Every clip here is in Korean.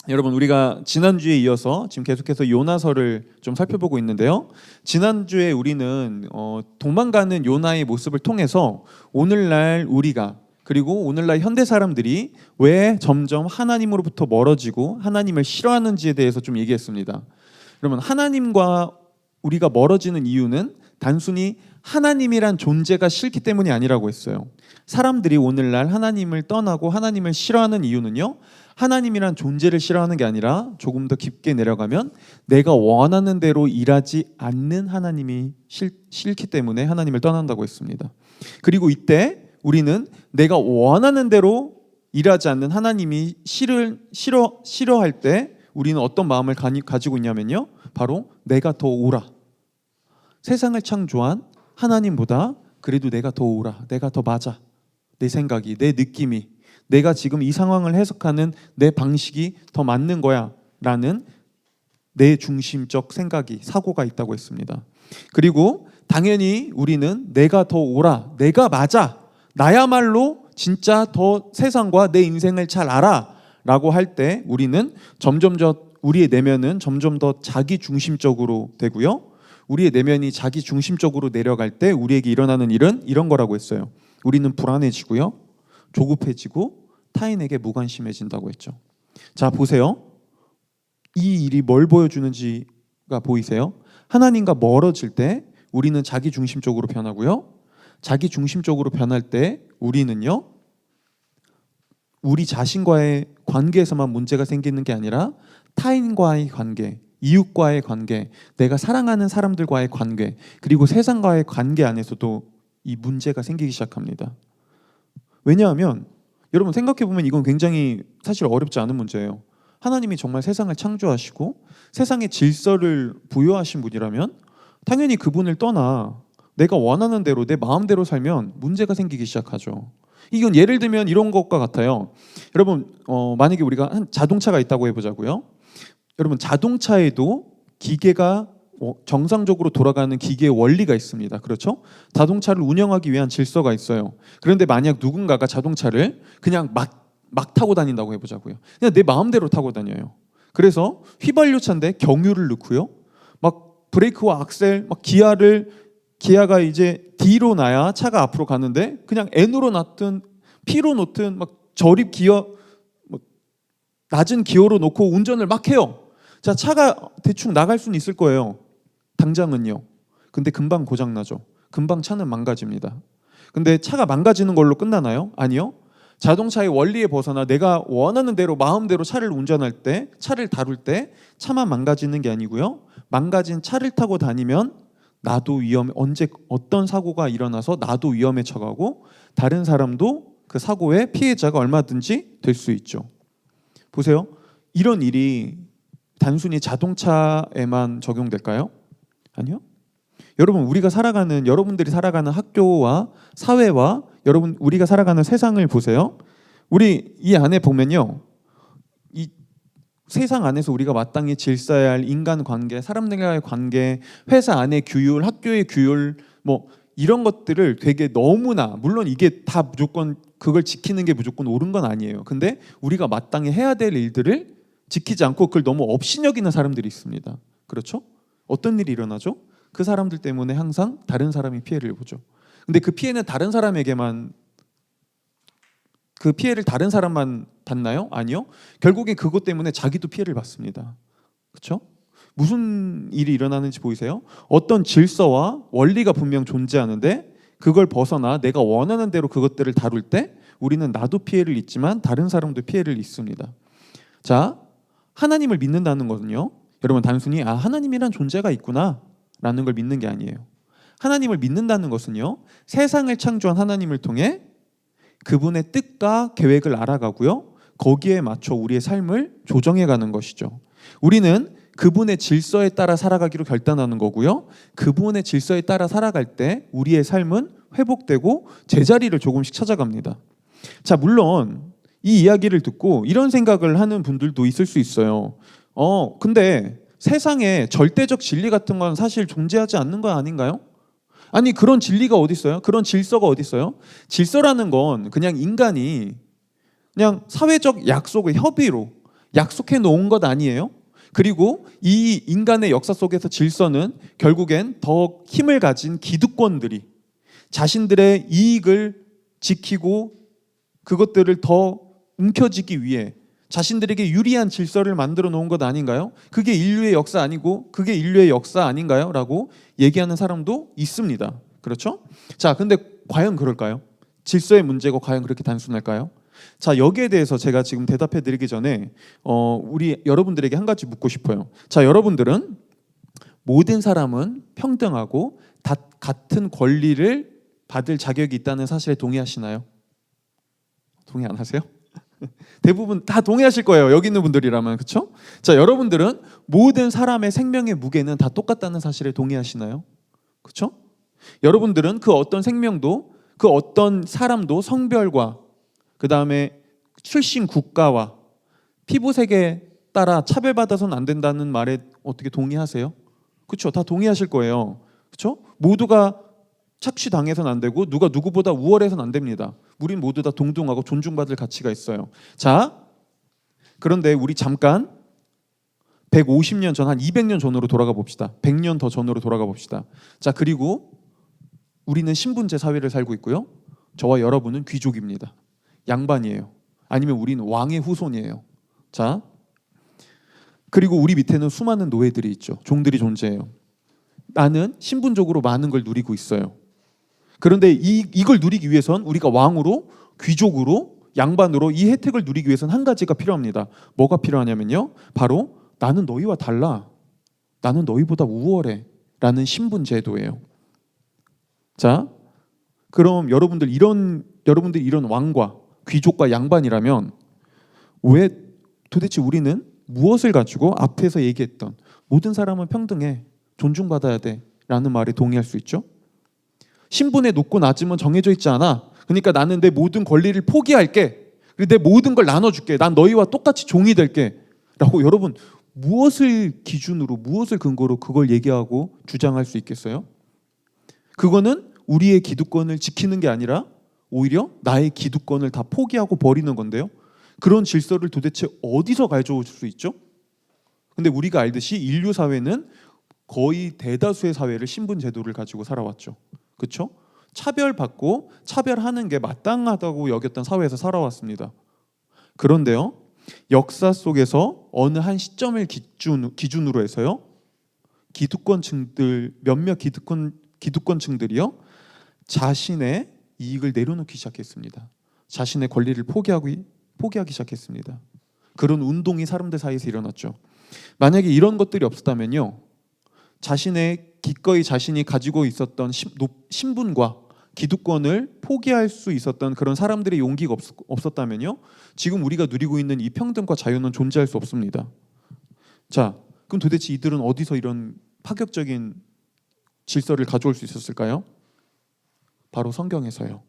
여러분, 우리가 지난주에 이어서 지금 계속해서 요나서를 좀 살펴보고 있는데요. 지난주에 우리는 도망가는 요나의 모습을 통해서 오늘날 우리가, 그리고 오늘날 현대 사람들이 왜 점점 하나님으로부터 멀어지고 하나님을 싫어하는지에 대해서 좀 얘기했습니다. 그러면 하나님과 우리가 멀어지는 이유는 단순히 하나님이란 존재가 싫기 때문이 아니라고 했어요. 사람들이 오늘날 하나님을 떠나고 하나님을 싫어하는 이유는요, 하나님이란 존재를 싫어하는 게 아니라 조금 더 깊게 내려가면 내가 원하는 대로 일하지 않는 하나님이 싫기 때문에 하나님을 떠난다고 했습니다. 그리고 이때 우리는 내가 원하는 대로 일하지 않는 하나님이 싫어할 때 우리는 어떤 마음을 가지고 있냐면요, 바로 내가 더 옳아, 세상을 창조한 하나님보다 그래도 내가 더 옳아, 내가 더 맞아, 내 생각이, 내 느낌이, 내가 지금 이 상황을 해석하는 내 방식이 더 맞는 거야 라는 내 중심적 생각이, 사고가 있다고 했습니다. 그리고 당연히 우리는 내가 더 옳아, 내가 맞아, 나야말로 진짜 더 세상과 내 인생을 잘 알아 라고 할 때 우리는 우리의 내면은 점점 더 자기 중심적으로 되고요, 우리의 내면이 자기 중심적으로 내려갈 때 우리에게 일어나는 일은 이런 거라고 했어요. 우리는 불안해지고요, 조급해지고 타인에게 무관심해진다고 했죠. 자, 보세요. 이 일이 뭘 보여주는지가 보이세요? 하나님과 멀어질 때 우리는 자기 중심적으로 변하고요, 자기 중심적으로 변할 때 우리는요, 우리 자신과의 관계에서만 문제가 생기는 게 아니라 타인과의 관계, 이웃과의 관계, 내가 사랑하는 사람들과의 관계, 그리고 세상과의 관계 안에서도 이 문제가 생기기 시작합니다. 왜냐하면 여러분, 생각해보면 이건 굉장히 사실 어렵지 않은 문제예요. 하나님이 정말 세상을 창조하시고 세상의 질서를 부여하신 분이라면 당연히 그분을 떠나 내가 원하는 대로 내 마음대로 살면 문제가 생기기 시작하죠. 이건 예를 들면 이런 것과 같아요. 여러분, 만약에 우리가 한 자동차가 있다고 해보자고요. 여러분, 자동차에도 기계가 정상적으로 돌아가는 기계의 원리가 있습니다. 그렇죠? 자동차를 운영하기 위한 질서가 있어요. 그런데 만약 누군가가 자동차를 그냥 막 타고 다닌다고 해보자고요. 그냥 내 마음대로 타고 다녀요. 그래서 휘발유차인데 경유를 넣고요, 막 브레이크와 악셀, 막 기아가 이제 D로 놔야 차가 앞으로 가는데 그냥 N으로 놨든 P로 놓든 막 저립 기어, 낮은 기어로 놓고 운전을 막 해요. 자, 차가 대충 나갈 수는 있을 거예요, 당장은요. 근데 금방 고장나죠. 금방 차는 망가집니다. 근데 차가 망가지는 걸로 끝나나요? 아니요. 자동차의 원리에 벗어나 내가 원하는 대로 마음대로 차를 운전할 때, 차를 다룰 때 차만 망가지는 게 아니고요, 망가진 차를 타고 다니면 나도 언제 어떤 사고가 일어나서 나도 위험에 처가고 다른 사람도 그 사고의 피해자가 얼마든지 될 수 있죠. 보세요. 이런 일이 단순히 자동차에만 적용될까요? 아니요. 여러분들이 살아가는 학교와 사회와 우리가 살아가는 세상을 보세요. 우리 이 안에 보면요, 이 세상 안에서 우리가 마땅히 질서해야 할 인간관계, 사람들과의 관계, 회사 안의 규율, 학교의 규율, 이런 것들을 되게 너무나, 물론 이게 다 무조건 그걸 지키는 게 무조건 옳은 건 아니에요. 근데 우리가 마땅히 해야 될 일들을 지키지 않고 그걸 너무 업신여기는 사람들이 있습니다. 그렇죠? 어떤 일이 일어나죠? 그 사람들 때문에 항상 다른 사람이 피해를 보죠. 근데 그 피해를 다른 사람만 받나요? 아니요. 결국에 그것 때문에 자기도 피해를 받습니다. 그렇죠? 무슨 일이 일어나는지 보이세요? 어떤 질서와 원리가 분명 존재하는데 그걸 벗어나 내가 원하는 대로 그것들을 다룰 때 우리는 나도 피해를 입지만 다른 사람도 피해를 입습니다. 자, 하나님을 믿는다는 것은요, 여러분, 단순히 하나님이란 존재가 있구나 라는 걸 믿는 게 아니에요. 하나님을 믿는다는 것은요, 세상을 창조한 하나님을 통해 그분의 뜻과 계획을 알아가고요, 거기에 맞춰 우리의 삶을 조정해가는 것이죠. 우리는 그분의 질서에 따라 살아가기로 결단하는 거고요, 그분의 질서에 따라 살아갈 때 우리의 삶은 회복되고 제자리를 조금씩 찾아갑니다. 자, 물론 이 이야기를 듣고 이런 생각을 하는 분들도 있을 수 있어요. 근데 세상에 절대적 진리 같은 건 사실 존재하지 않는 거 아닌가요? 아니, 그런 진리가 어디 있어요? 그런 질서가 어디 있어요? 질서라는 건 그냥 인간이 그냥 사회적 약속의 협의로 약속해 놓은 것 아니에요? 그리고 이 인간의 역사 속에서 질서는 결국엔 더 힘을 가진 기득권들이 자신들의 이익을 지키고 그것들을 더 움켜쥐기 위해 자신들에게 유리한 질서를 만들어 놓은 것 아닌가요? 그게 인류의 역사 아니고 그게 인류의 역사 아닌가요? 라고 얘기하는 사람도 있습니다. 그렇죠? 자, 근데 과연 그럴까요? 질서의 문제가 과연 그렇게 단순할까요? 자, 여기에 대해서 제가 지금 대답해 드리기 전에 우리 여러분들에게 한 가지 묻고 싶어요. 자, 여러분들은 모든 사람은 평등하고 같은 권리를 받을 자격이 있다는 사실에 동의하시나요? 동의 안 하세요? 대부분 다 동의하실 거예요. 여기 있는 분들이라면. 그렇죠? 자, 여러분들은 모든 사람의 생명의 무게는 다 똑같다는 사실에 동의하시나요? 그렇죠? 여러분들은 그 어떤 생명도 그 어떤 사람도 성별과 그 다음에 출신 국가와 피부색에 따라 차별받아서는 안 된다는 말에 어떻게 동의하세요? 그렇죠? 다 동의하실 거예요. 그렇죠? 모두가 착취당해서는 안 되고 누가 누구보다 우월해서는 안 됩니다. 우린 모두 다 동등하고 존중받을 가치가 있어요. 자, 그런데 우리 잠깐 150년 전, 한 200년 전으로 돌아가 봅시다. 100년 더 전으로 돌아가 봅시다. 자, 그리고 우리는 신분제 사회를 살고 있고요. 저와 여러분은 귀족입니다. 양반이에요. 아니면 우리는 왕의 후손이에요. 자, 그리고 우리 밑에는 수많은 노예들이 있죠. 종들이 존재해요. 나는 신분적으로 많은 걸 누리고 있어요. 그런데 이걸 누리기 위해선 우리가 왕으로, 귀족으로, 양반으로 이 혜택을 누리기 위해선 한 가지가 필요합니다. 뭐가 필요하냐면요, 바로 나는 너희와 달라, 나는 너희보다 우월해 라는 신분제도예요. 자, 그럼 여러분들 이런 왕과 귀족과 양반이라면 왜 도대체 우리는 무엇을 가지고 앞에서 얘기했던 모든 사람은 평등해, 존중받아야 돼 라는 말에 동의할 수 있죠? 신분의 높고 낮음은 정해져 있지 않아. 그러니까 나는 내 모든 권리를 포기할게. 그리고 내 모든 걸 나눠줄게. 난 너희와 똑같이 종이 될게 라고 여러분 무엇을 기준으로 무엇을 근거로 그걸 얘기하고 주장할 수 있겠어요? 그거는 우리의 기득권을 지키는 게 아니라 오히려 나의 기득권을 다 포기하고 버리는 건데요. 그런 질서를 도대체 어디서 가져올 수 있죠? 근데 우리가 알듯이 인류 사회는 거의 대다수의 사회를 신분 제도를 가지고 살아왔죠. 그렇죠? 차별받고 차별하는 게 마땅하다고 여겼던 사회에서 살아왔습니다. 그런데요, 역사 속에서 어느 한 시점을 기준으로 해서요, 몇몇 기득권층들이요, 자신의 이익을 내려놓기 시작했습니다. 자신의 권리를 포기하기 시작했습니다. 그런 운동이 사람들 사이에서 일어났죠. 만약에 이런 것들이 없었다면요, 기꺼이 자신이 가지고 있었던 신분과 기득권을 포기할 수 있었던 그런 사람들의 용기가 없었다면요, 지금 우리가 누리고 있는 이 평등과 자유는 존재할 수 없습니다. 자, 그럼 도대체 이들은 어디서 이런 파격적인 질서를 가져올 수 있었을까요? 바로 성경에서요.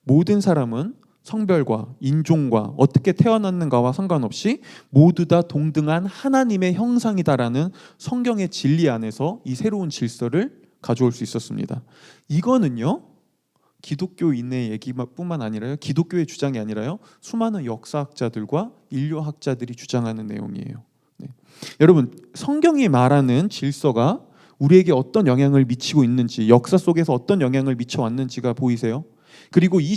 모든 사람은 성별과 인종과 어떻게 태어났는가와 상관없이 모두 다 동등한 하나님의 형상이다라는 성경의 진리 안에서 이 새로운 질서를 가져올 수 있었습니다. 이거는요, 기독교인의 얘기뿐만 아니라요, 기독교의 주장이 아니라요, 수많은 역사학자들과 인류학자들이 주장하는 내용이에요. 네. 여러분, 성경이 말하는 질서가 우리에게 어떤 영향을 미치고 있는지, 역사 속에서 어떤 영향을 미쳐왔는지가 보이세요? 그리고 이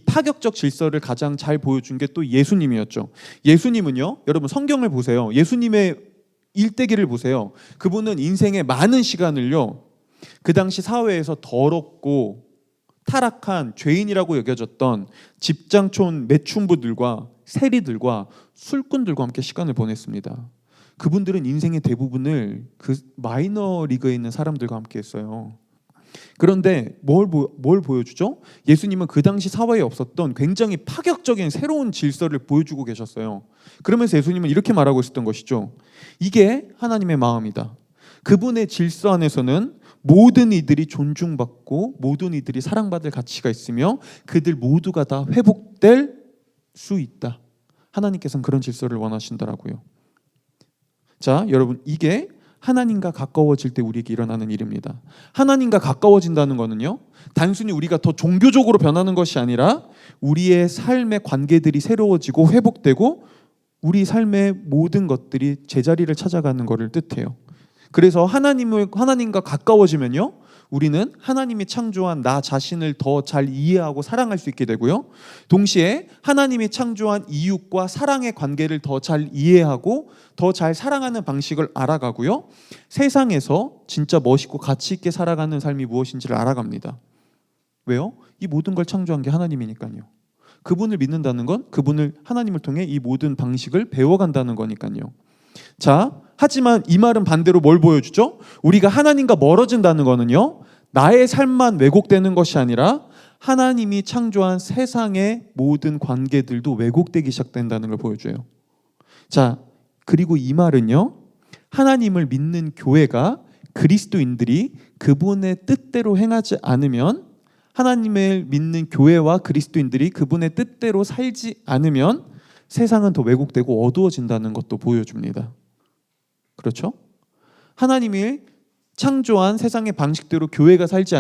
파격적 질서를 가장 잘 보여준 게 또 예수님이었죠. 예수님은요, 여러분 성경을 보세요. 예수님의 일대기를 보세요. 그분은 인생의 많은 시간을요, 그 당시 사회에서 더럽고 타락한 죄인이라고 여겨졌던 집장촌 매춘부들과 세리들과 술꾼들과 함께 시간을 보냈습니다. 그분들은 인생의 대부분을 그 마이너 리그에 있는 사람들과 함께 했어요. 그런데 뭘 보여주죠? 예수님은 그 당시 사회에 없었던 굉장히 파격적인 새로운 질서를 보여주고 계셨어요. 그러면서 예수님은 이렇게 말하고 있었던 것이죠. 이게 하나님의 마음이다. 그분의 질서 안에서는 모든 이들이 존중받고 모든 이들이 사랑받을 가치가 있으며 그들 모두가 다 회복될 수 있다. 하나님께서는 그런 질서를 원하신다라고요. 자, 여러분, 이게 하나님과 가까워질 때 우리에게 일어나는 일입니다. 하나님과 가까워진다는 것은요, 단순히 우리가 더 종교적으로 변하는 것이 아니라 우리의 삶의 관계들이 새로워지고 회복되고 우리 삶의 모든 것들이 제자리를 찾아가는 것을 뜻해요. 그래서 하나님과 가까워지면요, 우리는 하나님이 창조한 나 자신을 더 잘 이해하고 사랑할 수 있게 되고요, 동시에 하나님이 창조한 이웃과 사랑의 관계를 더 잘 이해하고 더 잘 사랑하는 방식을 알아가고요, 세상에서 진짜 멋있고 가치 있게 살아가는 삶이 무엇인지를 알아갑니다. 왜요? 이 모든 걸 창조한 게 하나님이니까요. 그분을 믿는다는 건 그분을, 하나님을 통해 이 모든 방식을 배워간다는 거니까요. 자, 하지만 이 말은 반대로 뭘 보여주죠? 우리가 하나님과 멀어진다는 거는요, 나의 삶만 왜곡되는 것이 아니라 하나님이 창조한 세상의 모든 관계들도 왜곡되기 시작된다는 걸 보여줘요. 자, 그리고 이 말은요, 하나님을 믿는 교회가, 그리스도인들이 그분의 뜻대로 행하지 않으면, 하나님을 믿는 교회와 그리스도인들이 그분의 뜻대로 살지 않으면 세상은 더 왜곡되고 어두워진다는 것도 보여줍니다. 그렇죠? 하나님이 창조한 세상의 방식대로 교회가 살지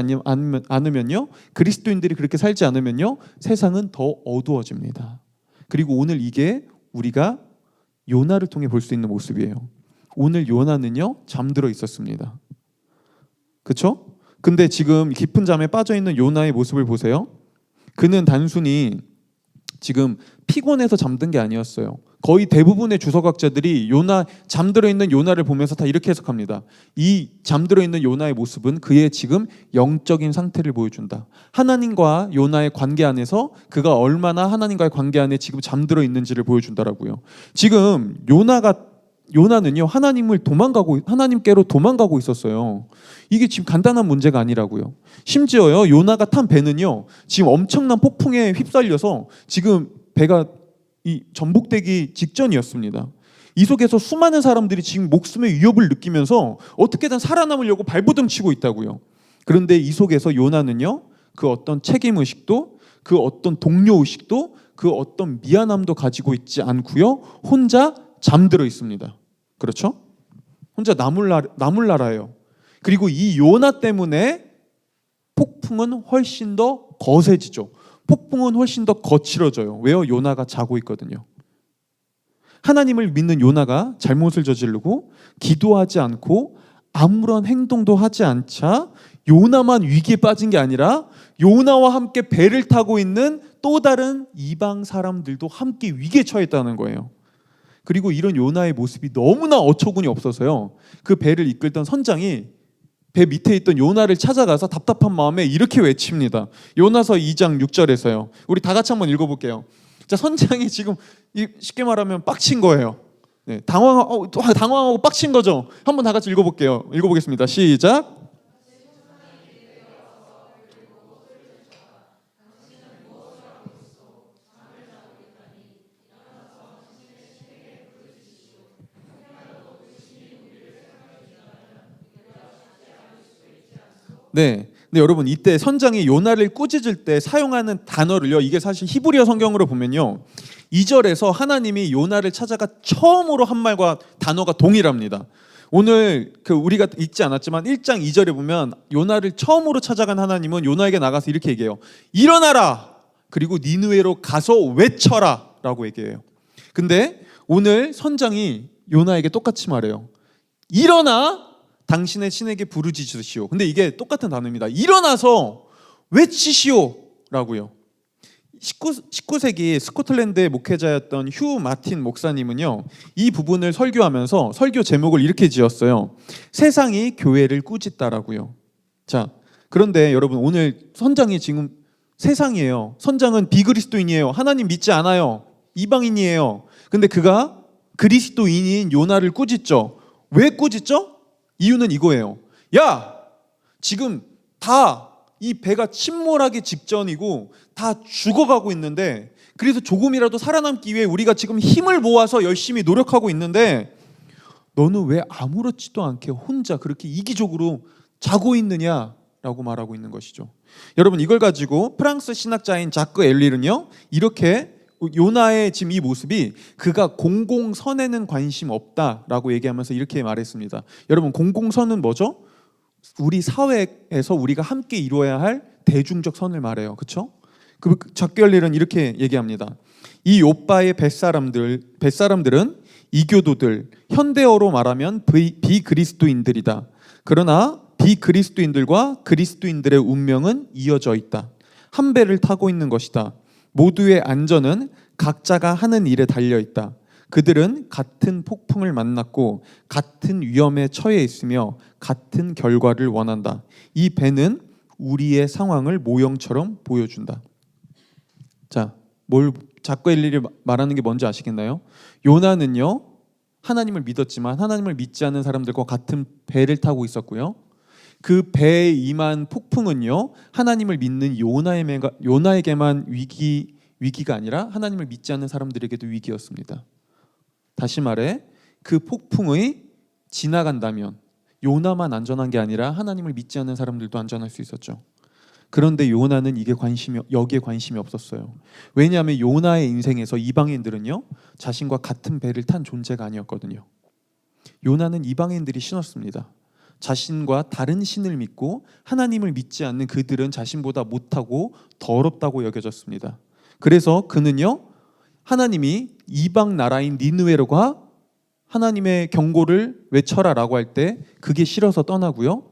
않으면요, 그리스도인들이 그렇게 살지 않으면요, 세상은 더 어두워집니다. 그리고 오늘 이게 우리가 요나를 통해 볼 수 있는 모습이에요. 오늘 요나는요, 잠들어 있었습니다. 그렇죠? 근데 지금 깊은 잠에 빠져 있는 요나의 모습을 보세요. 그는 단순히 지금 피곤해서 잠든 게 아니었어요. 거의 대부분의 주석학자들이 잠들어 있는 요나를 보면서 다 이렇게 해석합니다. 이 잠들어 있는 요나의 모습은 그의 지금 영적인 상태를 보여준다. 하나님과 요나의 관계 안에서 그가 얼마나 하나님과의 관계 안에 지금 잠들어 있는지를 보여준다라고요. 지금 요나는요, 하나님께로 도망가고 있었어요. 이게 지금 간단한 문제가 아니라고요. 심지어요, 요나가 탄 배는요, 지금 엄청난 폭풍에 휩쓸려서 지금 배가 전복되기 직전이었습니다. 이 속에서 수많은 사람들이 지금 목숨의 위협을 느끼면서 어떻게든 살아남으려고 발버둥 치고 있다고요. 그런데 이 속에서 요나는요, 그 어떤 책임의식도, 그 어떤 동료의식도, 그 어떤 미안함도 가지고 있지 않고요, 혼자 잠들어 있습니다. 그렇죠? 혼자 나몰라라예요. 그리고 이 요나 때문에 폭풍은 훨씬 더 거세지죠. 폭풍은 훨씬 더 거칠어져요. 왜요? 요나가 자고 있거든요. 하나님을 믿는 요나가 잘못을 저지르고 기도하지 않고 아무런 행동도 하지 않자 요나만 위기에 빠진 게 아니라 요나와 함께 배를 타고 있는 또 다른 이방 사람들도 함께 위기에 처했다는 거예요. 그리고 이런 요나의 모습이 너무나 어처구니 없어서요, 그 배를 이끌던 선장이 배 밑에 있던 요나를 찾아가서 답답한 마음에 이렇게 외칩니다. 요나서 2장 6절에서요. 우리 다 같이 한번 읽어볼게요. 자, 선장이 지금 쉽게 말하면 빡친 거예요. 네, 당황하고 빡친 거죠. 한번 다 같이 읽어볼게요. 읽어보겠습니다. 시작. 네. 근데 여러분, 이때 선장이 요나를 꾸짖을 때 사용하는 단어를요, 이게 사실 히브리어 성경으로 보면요, 2절에서 하나님이 요나를 찾아가 처음으로 한 말과 단어가 동일합니다. 오늘 우리가 읽지 않았지만 1장 2절에 보면 요나를 처음으로 찾아간 하나님은 요나에게 나가서 이렇게 얘기해요. 일어나라! 그리고 니느웨로 가서 외쳐라! 라고 얘기해요. 근데 오늘 선장이 요나에게 똑같이 말해요. 일어나! 당신의 신에게 부르짖으시오. 근데 이게 똑같은 단어입니다. 일어나서 외치시오 라고요. 19세기 스코틀랜드의 목회자였던 휴 마틴 목사님은요, 이 부분을 설교하면서 설교 제목을 이렇게 지었어요. 세상이 교회를 꾸짖다라고요. 자, 그런데 여러분, 오늘 선장이 지금 세상이에요. 선장은 비그리스도인이에요. 하나님 믿지 않아요. 이방인이에요. 근데 그가 그리스도인인 요나를 꾸짖죠. 왜 꾸짖죠? 이유는 이거예요. 야, 지금 다 이 배가 침몰하기 직전이고 다 죽어가고 있는데, 그래서 조금이라도 살아남기 위해 우리가 지금 힘을 모아서 열심히 노력하고 있는데 너는 왜 아무렇지도 않게 혼자 그렇게 이기적으로 자고 있느냐라고 말하고 있는 것이죠. 여러분, 이걸 가지고 프랑스 신학자인 자크 엘릴은요, 이렇게 요나의 지금 이 모습이 그가 공공선에는 관심 없다라고 얘기하면서 이렇게 말했습니다. 여러분, 공공선은 뭐죠? 우리 사회에서 우리가 함께 이루어야 할 대중적 선을 말해요. 그렇죠? 자크 엘릴은 이렇게 얘기합니다. 이 욥바의 뱃사람들은 이교도들, 현대어로 말하면 비그리스도인들이다. 그러나 비그리스도인들과 그리스도인들의 운명은 이어져 있다. 한 배를 타고 있는 것이다. 모두의 안전은 각자가 하는 일에 달려 있다. 그들은 같은 폭풍을 만났고 같은 위험에 처해 있으며 같은 결과를 원한다. 이 배는 우리의 상황을 모형처럼 보여준다. 자, 뭘 자꾸 일일이 말하는 게 뭔지 아시겠나요? 요나는요, 하나님을 믿었지만 하나님을 믿지 않는 사람들과 같은 배를 타고 있었고요. 그 배에 임한 폭풍은요, 하나님을 믿는 요나에게만 위기가 아니라 하나님을 믿지 않는 사람들에게도 위기였습니다. 다시 말해, 그 폭풍이 지나간다면 요나만 안전한 게 아니라 하나님을 믿지 않는 사람들도 안전할 수 있었죠. 그런데 요나는 여기에 관심이 없었어요. 왜냐하면 요나의 인생에서 이방인들은요, 자신과 같은 배를 탄 존재가 아니었거든요. 요나는 이방인들이 신었습니다. 자신과 다른 신을 믿고 하나님을 믿지 않는 그들은 자신보다 못하고 더럽다고 여겨졌습니다. 그래서 그는요, 하나님이 이방 나라인 니느웨로가 하나님의 경고를 외쳐라라고 할 때 그게 싫어서 떠나고요.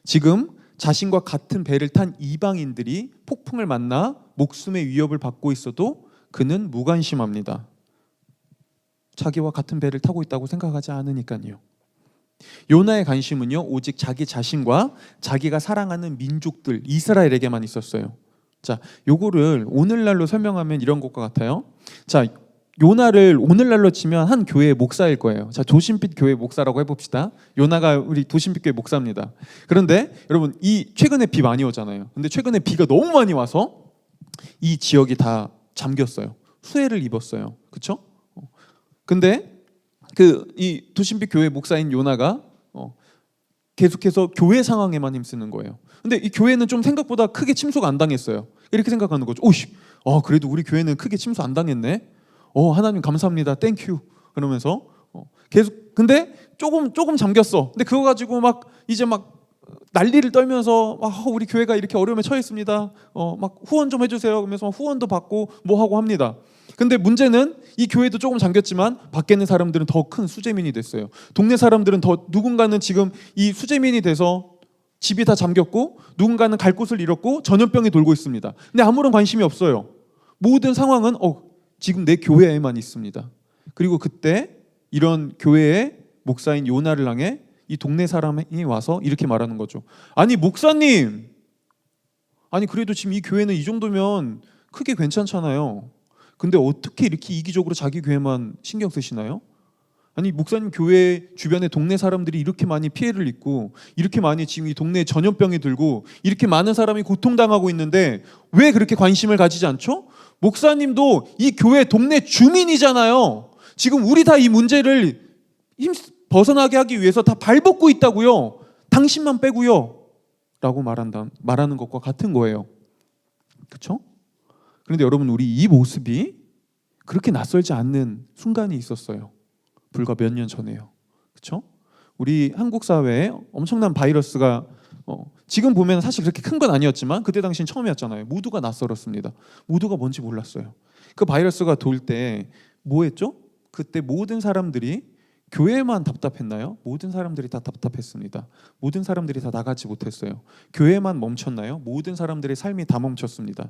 지금 자신과 같은 배를 탄 이방인들이 폭풍을 만나 목숨의 위협을 받고 있어도 그는 무관심합니다. 자기와 같은 배를 타고 있다고 생각하지 않으니까요. 요나의 관심은요, 오직 자기 자신과 자기가 사랑하는 민족들 이스라엘에게만 있었어요. 자, 요거를 오늘날로 설명하면 이런 것과 같아요. 자, 요나를 오늘날로 치면 한 교회의 목사일 거예요. 자, 도심빛 교회 목사라고 해봅시다. 요나가 우리 도심빛 교회 목사입니다. 그런데 여러분, 최근에 비 많이 오잖아요. 근데 최근에 비가 너무 많이 와서 이 지역이 다 잠겼어요. 수해를 입었어요. 그렇죠? 근데 이 도심빛 교회 목사인 요나가 계속해서 교회 상황에만 힘쓰는 거예요. 근데 이 교회는 좀 생각보다 크게 침수가 안 당했어요. 이렇게 생각하는 거죠. 오씨, 그래도 우리 교회는 크게 침수 안 당했네. 하나님 감사합니다. 땡큐. 그러면서 계속, 근데 조금 잠겼어. 근데 그거 가지고 이제 난리를 떨면서 우리 교회가 이렇게 어려움에 처했습니다. 막 후원 좀 해주세요. 그러면서 후원도 받고 뭐 하고 합니다. 근데 문제는 이 교회도 조금 잠겼지만 밖에 있는 사람들은 더 큰 수재민이 됐어요. 동네 사람들은 누군가는 지금 이 수재민이 돼서 집이 다 잠겼고 누군가는 갈 곳을 잃었고 전염병이 돌고 있습니다. 근데 아무런 관심이 없어요. 모든 상황은 지금 내 교회에만 있습니다. 그리고 그때 이런 교회의 목사인 요나를 향해 이 동네 사람이 와서 이렇게 말하는 거죠. 아니 목사님, 아니 그래도 지금 이 교회는 이 정도면 크게 괜찮잖아요. 근데 어떻게 이렇게 이기적으로 자기 교회만 신경 쓰시나요? 아니 목사님 교회 주변에 동네 사람들이 이렇게 많이 피해를 입고 이렇게 많이 지금 이 동네에 전염병이 들고 이렇게 많은 사람이 고통당하고 있는데 왜 그렇게 관심을 가지지 않죠? 목사님도 이 교회 동네 주민이잖아요. 지금 우리 다 이 문제를 벗어나게 하기 위해서 다 발벗고 있다고요. 당신만 빼고요. 라고 말하는 것과 같은 거예요. 그렇죠? 그런데 여러분, 우리 이 모습이 그렇게 낯설지 않는 순간이 있었어요. 불과 몇 년 전에요. 그렇죠? 우리 한국 사회에 엄청난 바이러스가 지금 보면 사실 그렇게 큰 건 아니었지만 그때 당시엔 처음이었잖아요. 모두가 낯설었습니다. 모두가 뭔지 몰랐어요. 그 바이러스가 돌 때 뭐 했죠? 그때 모든 사람들이 교회만 답답했나요? 모든 사람들이 다 답답했습니다. 모든 사람들이 다 나가지 못했어요. 교회만 멈췄나요? 모든 사람들의 삶이 다 멈췄습니다.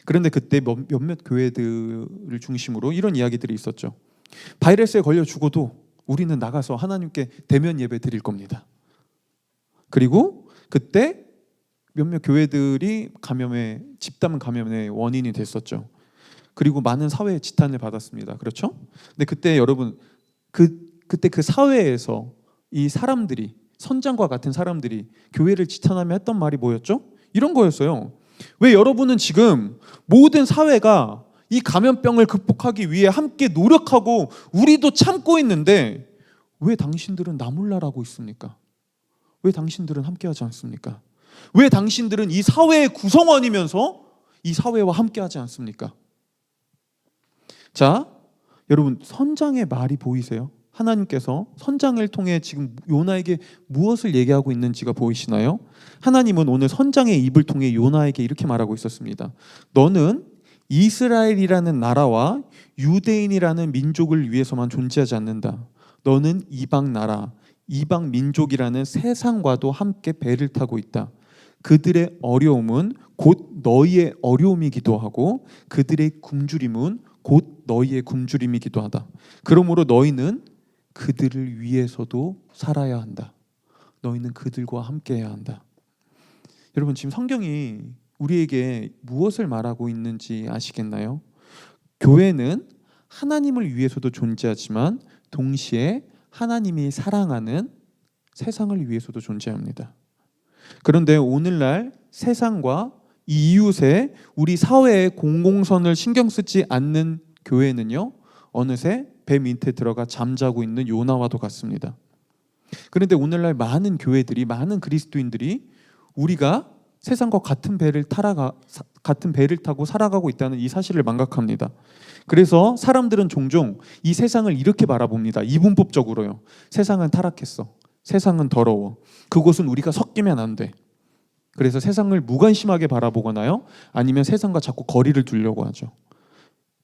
그런데 그때 몇몇 교회들을 중심으로 이런 이야기들이 있었죠. 바이러스에 걸려 죽어도 우리는 나가서 하나님께 대면 예배 드릴 겁니다. 그리고 그때 몇몇 교회들이 집단 감염의 원인이 됐었죠. 그리고 많은 사회의 지탄을 받았습니다. 그렇죠? 근데 그때 여러분, 그때 그 사회에서 이 사람들이, 선장과 같은 사람들이 교회를 지탄하며 했던 말이 뭐였죠? 이런 거였어요. 왜 여러분은 지금 모든 사회가 이 감염병을 극복하기 위해 함께 노력하고 우리도 참고 있는데 왜 당신들은 나 몰라라고 있습니까? 왜 당신들은 함께하지 않습니까? 왜 당신들은 이 사회의 구성원이면서 이 사회와 함께하지 않습니까? 자, 여러분, 선장의 말이 보이세요? 하나님께서 선장을 통해 지금 요나에게 무엇을 얘기하고 있는지가 보이시나요? 하나님은 오늘 선장의 입을 통해 요나에게 이렇게 말하고 있었습니다. 너는 이스라엘이라는 나라와 유대인이라는 민족을 위해서만 존재하지 않는다. 너는 이방 나라, 이방 민족이라는 세상과도 함께 배를 타고 있다. 그들의 어려움은 곧 너희의 어려움이기도 하고 그들의 굶주림은 곧 너희의 굶주림이기도 하다. 그러므로 너희는 그들을 위해서도 살아야 한다. 너희는 그들과 함께해야 한다. 여러분, 지금 성경이 우리에게 무엇을 말하고 있는지 아시겠나요? 교회는 하나님을 위해서도 존재하지만 동시에 하나님이 사랑하는 세상을 위해서도 존재합니다. 그런데 오늘날 세상과 이웃의 우리 사회의 공공선을 신경 쓰지 않는 교회는요, 어느새 배 밑에 들어가 잠자고 있는 요나와도 같습니다. 그런데 오늘날 많은 교회들이, 많은 그리스도인들이 우리가 세상과 같은 배를 타고 살아가고 있다는 이 사실을 망각합니다. 그래서 사람들은 종종 이 세상을 이렇게 바라봅니다. 이분법적으로요. 세상은 타락했어. 세상은 더러워. 그곳은 우리가 섞이면 안 돼. 그래서 세상을 무관심하게 바라보거나요, 아니면 세상과 자꾸 거리를 두려고 하죠.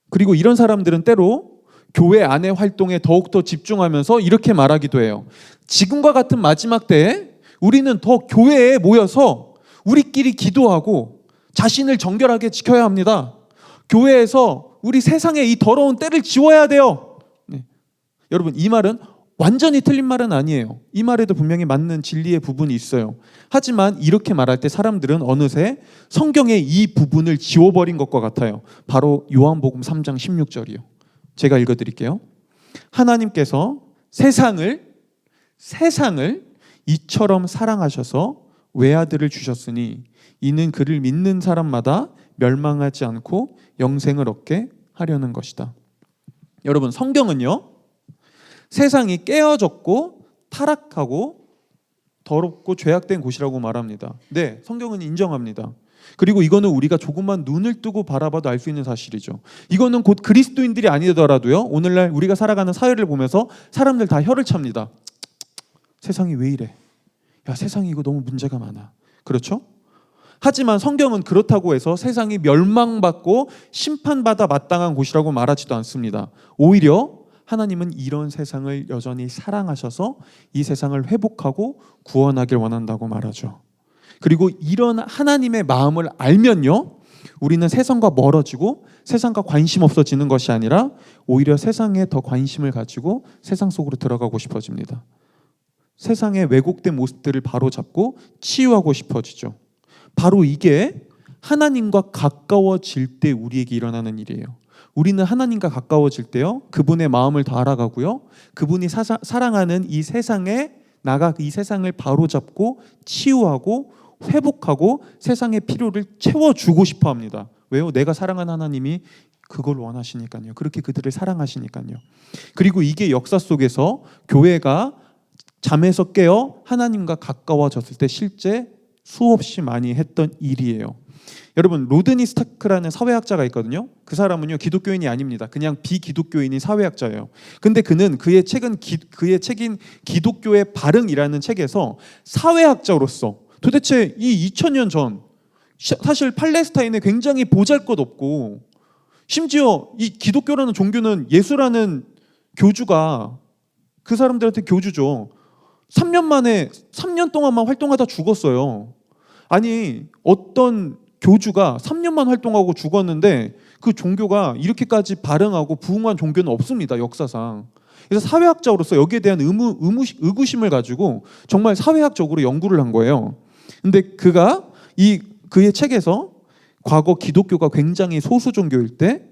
그리고 이런 사람들은 때로 교회 안의 활동에 더욱더 집중하면서 이렇게 말하기도 해요. 지금과 같은 마지막 때에 우리는 더 교회에 모여서 우리끼리 기도하고 자신을 정결하게 지켜야 합니다. 교회에서 우리 세상의 이 더러운 때를 지워야 돼요. 네. 여러분, 이 말은 완전히 틀린 말은 아니에요. 이 말에도 분명히 맞는 진리의 부분이 있어요. 하지만 이렇게 말할 때 사람들은 어느새 성경의 이 부분을 지워버린 것과 같아요. 바로 요한복음 3장 16절이요. 제가 읽어드릴게요. 하나님께서 세상을 이처럼 사랑하셔서 외아들을 주셨으니 이는 그를 믿는 사람마다 멸망하지 않고 영생을 얻게 하려는 것이다. 여러분, 성경은요, 세상이 깨어졌고 타락하고 더럽고 죄악된 곳이라고 말합니다. 네, 성경은 인정합니다. 그리고 이거는 우리가 조금만 눈을 뜨고 바라봐도 알 수 있는 사실이죠. 이거는 곧 그리스도인들이 아니더라도요, 오늘날 우리가 살아가는 사회를 보면서 사람들 다 혀를 찹니다. 세상이 왜 이래? 야, 세상이 이거 너무 문제가 많아. 그렇죠? 하지만 성경은 그렇다고 해서 세상이 멸망받고 심판받아 마땅한 곳이라고 말하지도 않습니다. 오히려 하나님은 이런 세상을 여전히 사랑하셔서 이 세상을 회복하고 구원하길 원한다고 말하죠. 그리고 이런 하나님의 마음을 알면요, 우리는 세상과 멀어지고 세상과 관심 없어지는 것이 아니라 오히려 세상에 더 관심을 가지고 세상 속으로 들어가고 싶어집니다. 세상의 왜곡된 모습들을 바로잡고 치유하고 싶어지죠. 바로 이게 하나님과 가까워질 때 우리에게 일어나는 일이에요. 우리는 하나님과 가까워질 때요, 그분의 마음을 더 알아가고요, 그분이 사랑하는 이 세상에 나가 이 세상을 바로잡고 치유하고 회복하고 세상의 필요를 채워주고 싶어 합니다. 왜요? 내가 사랑하는 하나님이 그걸 원하시니까요. 그렇게 그들을 사랑하시니까요. 그리고 이게 역사 속에서 교회가 잠에서 깨어 하나님과 가까워졌을 때 실제 수없이 많이 했던 일이에요. 여러분, 로드니 스타크라는 사회학자가 있거든요. 그 사람은요, 기독교인이 아닙니다. 그냥 비기독교인인 사회학자예요. 근데 그는 그의 책인 기독교의 발흥이라는 책에서 사회학자로서 도대체 이 2000년 전 사실 팔레스타인에 굉장히 보잘것없고, 심지어 이 기독교라는 종교는 예수라는 교주가 그 사람들한테 교주죠. 3년 동안만 활동하다 죽었어요. 아니, 어떤 교주가 3년만 활동하고 죽었는데 그 종교가 이렇게까지 발흥하고 부흥한 종교는 없습니다, 역사상. 그래서 사회학자로서 여기에 대한 의구심을 가지고 정말 사회학적으로 연구를 한 거예요. 근데 그의 책에서 과거 기독교가 굉장히 소수 종교일 때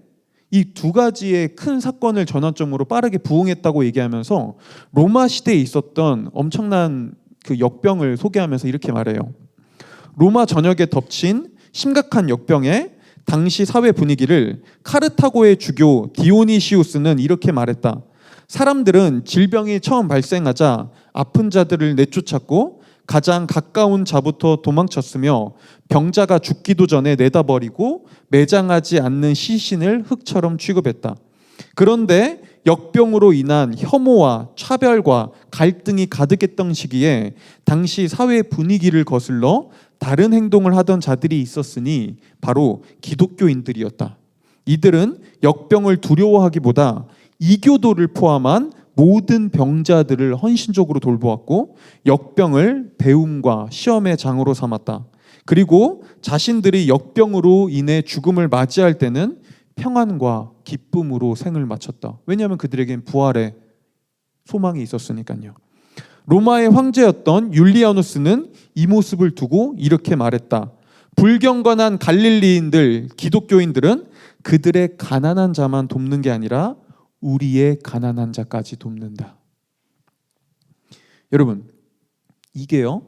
이 두 가지의 큰 사건을 전환점으로 빠르게 부흥했다고 얘기하면서 로마 시대에 있었던 엄청난 그 역병을 소개하면서 이렇게 말해요. 로마 전역에 덮친 심각한 역병에 당시 사회 분위기를 카르타고의 주교 디오니시우스는 이렇게 말했다. 사람들은 질병이 처음 발생하자 아픈 자들을 내쫓았고 가장 가까운 자부터 도망쳤으며 병자가 죽기도 전에 내다버리고 매장하지 않는 시신을 흙처럼 취급했다. 그런데 역병으로 인한 혐오와 차별과 갈등이 가득했던 시기에 당시 사회 분위기를 거슬러 다른 행동을 하던 자들이 있었으니 바로 기독교인들이었다. 이들은 역병을 두려워하기보다 이교도를 포함한 모든 병자들을 헌신적으로 돌보았고 역병을 배움과 시험의 장으로 삼았다. 그리고 자신들이 역병으로 인해 죽음을 맞이할 때는 평안과 기쁨으로 생을 마쳤다. 왜냐하면 그들에겐 부활의 소망이 있었으니까요. 로마의 황제였던 율리아누스는 이 모습을 두고 이렇게 말했다. 불경건한 갈릴리인들, 기독교인들은 그들의 가난한 자만 돕는 게 아니라 우리의 가난한 자까지 돕는다. 여러분, 이게요,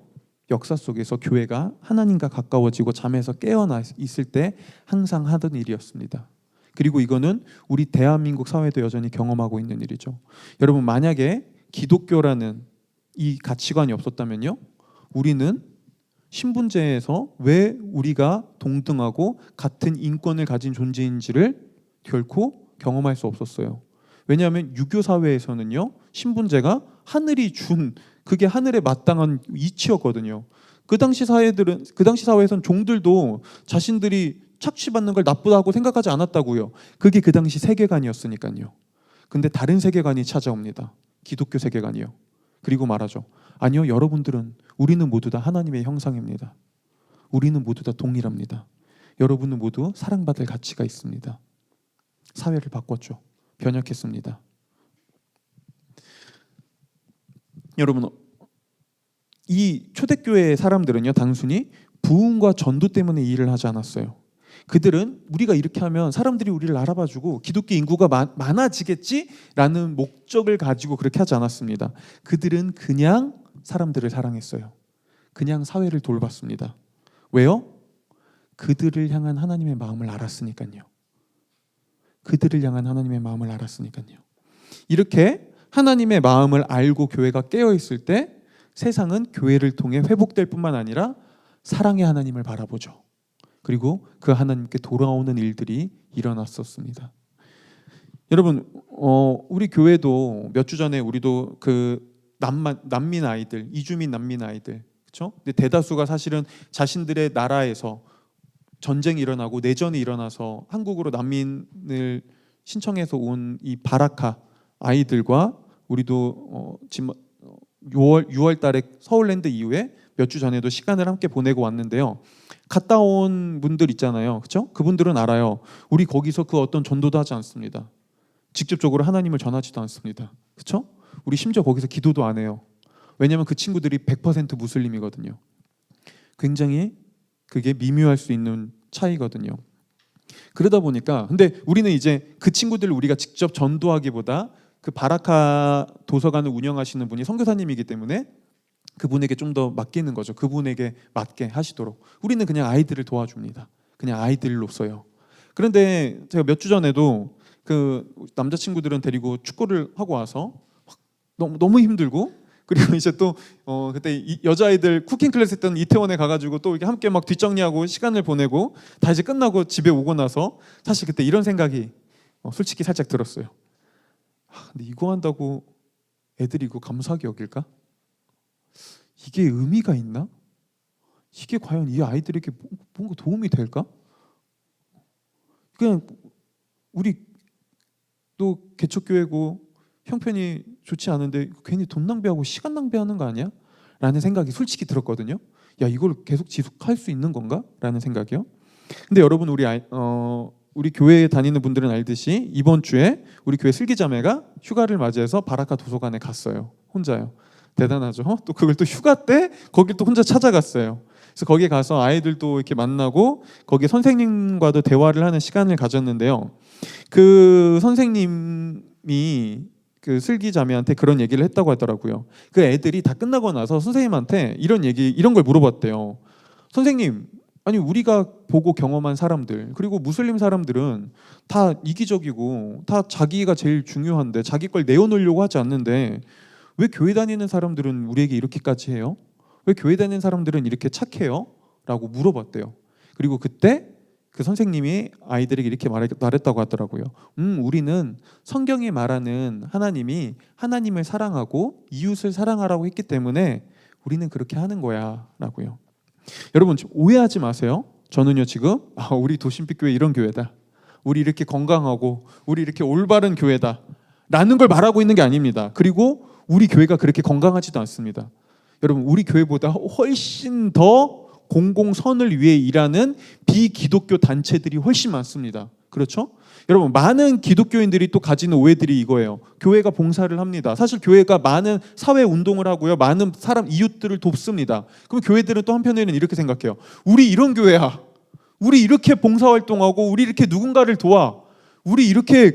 역사 속에서 교회가 하나님과 가까워지고 잠에서 깨어나 있을 때 항상 하던 일이었습니다. 그리고 이거는 우리 대한민국 사회도 여전히 경험하고 있는 일이죠. 여러분, 만약에 기독교라는 이 가치관이 없었다면요, 우리는 신분제에서 왜 우리가 동등하고 같은 인권을 가진 존재인지를 결코 경험할 수 없었어요. 왜냐하면 유교 사회에서는요, 신분제가 하늘이 준, 그게 하늘에 마땅한 이치였거든요. 그 당시 사회에서는 종들도 자신들이 착취받는 걸 나쁘다고 생각하지 않았다고요. 그게 그 당시 세계관이었으니까요. 근데 다른 세계관이 찾아옵니다. 기독교 세계관이요. 그리고 말하죠. 아니요, 여러분들은, 우리는 모두 다 하나님의 형상입니다. 우리는 모두 다 동일합니다. 여러분은 모두 사랑받을 가치가 있습니다. 사회를 바꿨죠. 변혁했습니다. 여러분, 이 초대교회의 사람들은요, 단순히 부흥과 전도 때문에 일을 하지 않았어요. 그들은 우리가 이렇게 하면 사람들이 우리를 알아봐주고 기독교 인구가 많아지겠지라는 목적을 가지고 그렇게 하지 않았습니다. 그들은 그냥 사람들을 사랑했어요. 그냥 사회를 돌봤습니다. 왜요? 그들을 향한 하나님의 마음을 알았으니까요. 그들을 향한 하나님의 마음을 알았으니까요. 이렇게 하나님의 마음을 알고 교회가 깨어있을 때 세상은 교회를 통해 회복될 뿐만 아니라 사랑의 하나님을 바라보죠. 그리고 그 하나님께 돌아오는 일들이 일어났었습니다. 여러분, 우리 교회도 몇 주 전에 우리도 그 난민 아이들, 이주민 난민 아이들, 그렇죠? 근데 대다수가 사실은 자신들의 나라에서 전쟁이 일어나고 내전이 일어나서 한국으로 난민을 신청해서 온 이 바라카 아이들과 우리도 지금 6월 달에 서울랜드 이후에 몇 주 전에도 시간을 함께 보내고 왔는데요. 갔다 온 분들 있잖아요. 그렇죠? 그분들은 알아요. 우리 거기서 그 어떤 전도도 하지 않습니다. 직접적으로 하나님을 전하지도 않습니다. 그렇죠? 우리 심지어 거기서 기도도 안 해요. 왜냐하면 그 친구들이 100% 무슬림이거든요. 굉장히 그게 미묘할 수 있는 차이거든요. 그러다 보니까, 근데 우리는 이제 그 친구들을 우리가 직접 전도하기보다 그 바라카 도서관을 운영하시는 분이 선교사님이기 때문에 그분에게 좀 더 맡기는 거죠. 그분에게 맞게 하시도록. 우리는 그냥 아이들을 도와줍니다. 그냥 아이들로서요. 그런데 제가 몇 주 전에도 그 남자친구들은 데리고 축구를 하고 와서 너무 힘들고, 그리고 이제 또 그때 여자아이들 쿠킹 클래스 했던 이태원에 가가지고 또 이렇게 함께 막 뒷정리하고 시간을 보내고 다 이제 끝나고 집에 오고 나서 사실 그때 이런 생각이 솔직히 살짝 들었어요. 근데 이거 한다고 애들이 이거 감사하게 여길까? 이게 의미가 있나? 이게 과연 이 아이들에게 뭔가 도움이 될까? 그냥 우리 또 개척교회고 형편이 좋지 않은데 괜히 돈 낭비하고 시간 낭비하는 거 아니야? 라는 생각이 솔직히 들었거든요. 야, 이걸 계속 지속할 수 있는 건가? 라는 생각이요. 근데 여러분, 우리 교회에 다니는 분들은 알듯이 이번 주에 우리 교회 슬기자매가 휴가를 맞이해서 바라카 도서관에 갔어요. 혼자요. 대단하죠. 또 그걸 또 휴가 때 거길 또 혼자 찾아갔어요. 그래서 거기에 가서 아이들도 이렇게 만나고 거기 선생님과도 대화를 하는 시간을 가졌는데요. 그 선생님이 그 슬기 자매한테 그런 얘기를 했다고 하더라고요. 그 애들이 다 끝나고 나서 선생님한테 이런 걸 물어봤대요. 선생님, 아니 우리가 보고 경험한 사람들, 그리고 무슬림 사람들은 다 이기적이고 다 자기가 제일 중요한데 자기 걸 내어놓으려고 하지 않는데 왜 교회 다니는 사람들은 우리에게 이렇게까지 해요? 왜 교회 다니는 사람들은 이렇게 착해요? 라고 물어봤대요. 그리고 그때 그 선생님이 아이들에게 이렇게 말했다고 하더라고요. 우리는 성경이 말하는 하나님이 하나님을 사랑하고 이웃을 사랑하라고 했기 때문에 우리는 그렇게 하는 거야 라고요. 여러분, 오해하지 마세요. 저는요 지금 우리 도심빛교회 이런 교회다, 우리 이렇게 건강하고 우리 이렇게 올바른 교회다 라는 걸 말하고 있는 게 아닙니다. 그리고 우리 교회가 그렇게 건강하지도 않습니다. 여러분, 우리 교회보다 훨씬 더 공공선을 위해 일하는 비기독교 단체들이 훨씬 많습니다. 그렇죠? 여러분, 많은 기독교인들이 또 가지는 오해들이 이거예요. 교회가 봉사를 합니다. 사실 교회가 많은 사회 운동을 하고요, 많은 사람 이웃들을 돕습니다. 그럼 교회들은 또 한편에는 이렇게 생각해요. 우리 이런 교회야. 우리 이렇게 봉사활동하고 우리 이렇게 누군가를 도와. 우리 이렇게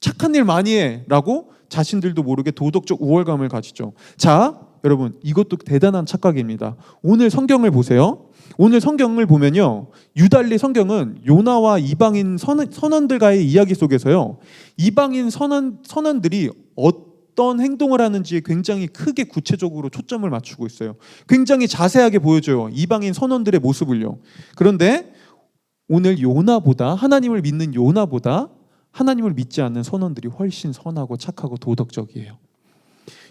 착한 일 많이 해 라고 자신들도 모르게 도덕적 우월감을 가지죠. 자, 여러분, 이것도 대단한 착각입니다. 오늘 성경을 보세요. 오늘 성경을 보면요, 유달리 성경은 요나와 이방인 선원들과의 이야기 속에서요, 이방인 선원들이 어떤 행동을 하는지에 굉장히 크게 구체적으로 초점을 맞추고 있어요. 굉장히 자세하게 보여줘요, 이방인 선원들의 모습을요. 그런데 오늘 요나보다, 하나님을 믿는 요나보다 하나님을 믿지 않는 선원들이 훨씬 선하고 착하고 도덕적이에요.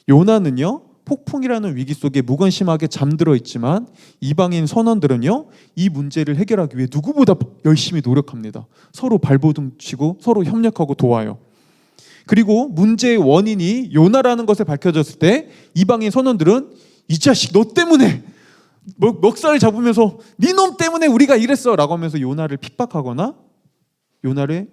요나는요, 폭풍이라는 위기 속에 무관심하게 잠들어 있지만 이방인 선원들은요, 이 문제를 해결하기 위해 누구보다 열심히 노력합니다. 서로 발버둥 치고 서로 협력하고 도와요. 그리고 문제의 원인이 요나라는 것을 밝혀졌을 때 이방인 선원들은 이 자식 너 때문에 멱살을 잡으면서 네 놈 때문에 우리가 이랬어 라고 하면서 요나를 핍박하거나